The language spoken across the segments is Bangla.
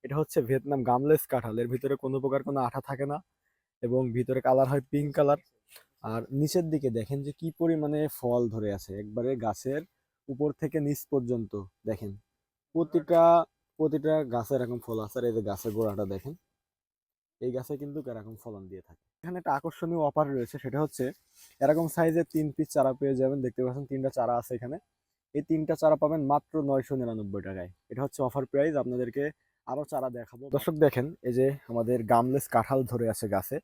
এটা হচ্ছে ভিয়েতনাম গামলেস কাঁঠাল। এর ভিতরে কোনো প্রকার কোনো আঠা থাকে না এবং ভিতরে কালার হয় পিঙ্ক কালার। আর নিচের দিকে দেখেন যে কি পরিমাণে ফল ধরে আছে, একবারে গাছের উপর থেকে নিচ পর্যন্ত দেখেন। প্রতিটা প্রতিটা গাছে এরকম ফল আছে। আর এই যে গাছের গোড়াটা দেখেন, এই গাছে কিন্তু এরকম ফলন দিয়ে থাকে। এখানে একটা আকর্ষণীয় অফার রয়েছে, সেটা হচ্ছে এরকম সাইজের 3 পিস চারা পেয়ে যাবেন। দেখতে পাচ্ছেন 3টা চারা আছে এখানে। এই 3টা চারা পাবেন মাত্র 999 টাকায়। এটা হচ্ছে অফার প্রাইস। আপনাদেরকে আরো চারা দেখাবো। দর্শক দেখেন, এই যে আমাদের গামলেস কাঁঠাল ধরে আছে গাছে।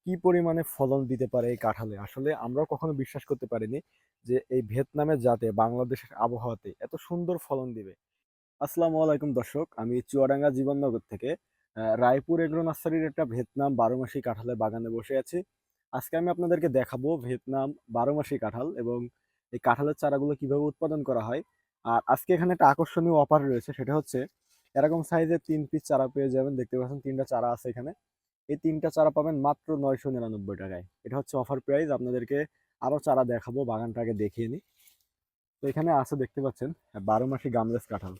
কি পরিমাণে ফলন দিতে পারে এই কাঁঠালে, আসলে আমরাও কখনো বিশ্বাস করতে পারিনি যে এই ভিয়েতনামের জাতে বাংলাদেশের আবহাওয়াতে এত সুন্দর ফলন দিবে। আসসালামু আলাইকুম দর্শক, আমি চুয়াডাঙ্গা জীবননগর থেকে রায়পুর এগ্রো নার্সারির একটা ভিয়েতনাম 12 মাসি কাঁঠালের বাগানে বসে আছি। আজকে আমি আপনাদেরকে দেখাবো ভিয়েতনাম 12 মাসি কাঁঠাল এবং এই কাঁঠালের চারাগুলো কিভাবে উৎপাদন করা হয়। আর আজকে এখানে একটা আকর্ষণীয় অফার রয়েছে, সেটা হচ্ছে এরকম সাইজের 3 পিস চারা পেয়ে যাবেন। দেখতে পাচ্ছেন 3টা চারা আছে এখানে। এই 3টা চারা পাবেন মাত্র 999 টাকায়। এটা হচ্ছে অফার প্রাইস। আপনাদেরকে আরো চারা দেখাবো, বাগানটাকে দেখিয়ে নিই। তো এখানে আছে দেখতে পাচ্ছেন 12 মাসি গামলেস কাঁঠাল।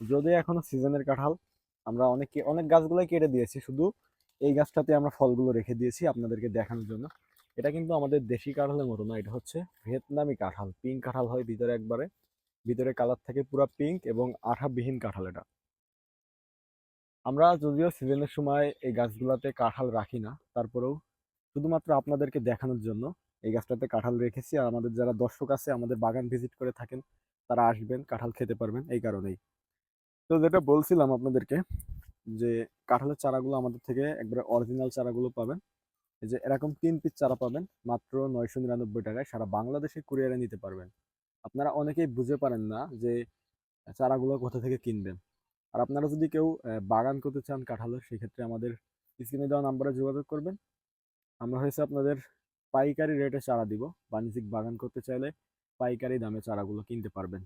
যদিও এখনো সিজনের কাঁঠাল, আমরা অনেক গাছগুলোই কেটে দিয়েছি, শুধু এই গাছটাতে আমরা ফলগুলো রেখে দিয়েছি আপনাদেরকে দেখানোর জন্য। এটা কিন্তু আমাদের দেশি কাঁঠালের মতো না, এটা হচ্ছে ভিয়েতনামি কাঁঠাল। পিঙ্ক কাঁঠাল হয় ভিতরে, একবারে ভিতরে কালার থাকে পুরো পিঙ্ক এবং আঠাবিহীন কাঁঠাল এটা। আমরা যদিও সিজনের সময় এই গাছগুলোতে কাঁঠাল রাখি না, তারপরেও শুধুমাত্র আপনাদেরকে দেখানোর জন্য এই গাছটাতে কাঁঠাল রেখেছি। আর আমাদের যারা দর্শক আছে, আমাদের বাগান ভিজিট করে থাকেন, তারা আসবেন, কাঁঠাল খেতে পারবেন এই কারণেই। তো যেটা বলছিলাম আপনাদেরকে, যে কাঁঠালের চারাগুলো আমাদের থেকে একবারে অরিজিনাল চারাগুলো পাবেন। এই যে এরকম 3 পিস চারা পাবেন মাত্র 999 টাকায়। সারা বাংলাদেশে কুরিয়ারে নিতে পারবেন। আপনারা অনেকেই বুঝে পারেন না যে চারাগুলো কোথা থেকে কিনবেন। আর আপনারা যদি কেউ বাগান করতে চান কাঁঠালের, সেক্ষেত্রে আমাদের স্ক্রিনে দেওয়া নাম্বারে যোগাযোগ করবেন। আমরা হয়েছে আপনাদের পাইকারি রেটে চারা দিব। বাণিজ্যিক বাগান করতে চাইলে পাইকারি দামে চারাগুলো কিনতে পারবেন।